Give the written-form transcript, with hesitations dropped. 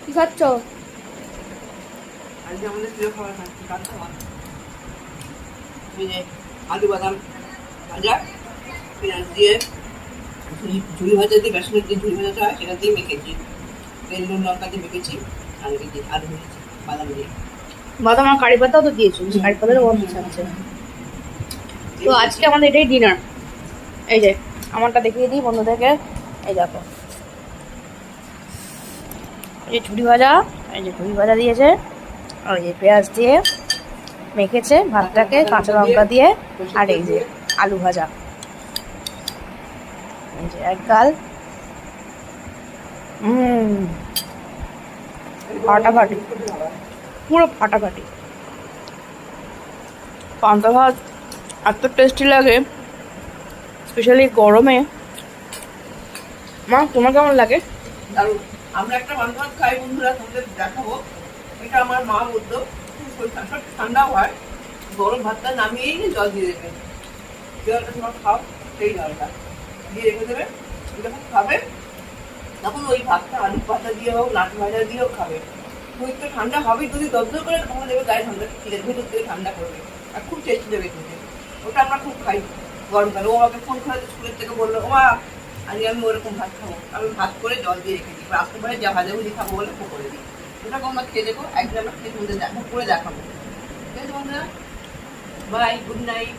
কি খাচ্ছ? আজকে আমাদের প্রিয় খাবার খাচ্ছি, কার খাবার? এই যে আলু বাদাম ভাজা, পেঁয়াজ দিয়ে ঝুড়ি ভাজা দিয়ে, বেসনের যে ঝুড়ি ভাজাটা হয় সেটা দিয়ে মেখেছি, তেল নুন লঙ্কা দিয়ে মেখেছি, আর এই যে আলু ভেজেছি বাদাম দিয়ে। বাদাম আর কারি পাতাও তো দিয়েছো, কারি পাতারও গরম আছে। তো আজকে আমাদের এটাই ডিনার। এই যে আমারটা দেখিয়ে দিই বন্ধুদেরকে। এই দেখো, এই যে ঝুড়ি ভাজা, এই যে ঝুড়ি ভাজা দিয়েছে, আর এই যে পেঁয়াজ দিয়ে মেখেছে ভাতটাকে, কাঁচা লঙ্কা দিয়ে, আর এই যে আলু ভাজা, এই যে এক গাল। ফাটাফাটি, পুরো ফাটাফাটি। পান্তা ভাত এত টেস্টি লাগে, স্পেশালি গরমে। মা, তোমার কেমন লাগে? দারুণ। আমরা একটা পান্তা ভাত খাই বন্ধুরা, তোমাদের দেখাবো। এটা আমার মা বলতো, ঠান্ডাও হয়, গরম ভাতটা নামিয়েই জল দিয়ে দেবে, জলটা তোমার খাও, সেই জলটা দিয়ে রেখে দেবে, যখন খাবে তখন ওই ভাতটা আলু পাতা দিয়ে হোক, নাট ভাজা দিয়েও খাবে। শরীর তো ঠান্ডা হবে, যদি দরদর করে তখন দেবে গায়ে ঠান্ডা, খিদের ভেতর থেকে ঠান্ডা করবে, আর খুব টেস্টি দেবে খেতে। ওটা আমরা খুব খাই গরমকালে। ও আমাকে ফোন করে স্কুলের থেকে বললো, ও মা আজকে আমি ওরকম ভাত খাবো। আমি ভাত করে জল দিয়ে রেখে দিই, আসতে পারে যা ভাজাভুজি খাবো বলে ও করে দিই। ওটাকে আমরা খেয়ে দেবো, একদিন আমরা খেয়ে তোমাদের করে দেখাবো। ঠিক আছে বন্ধুরা, বাই, গুড নাইট।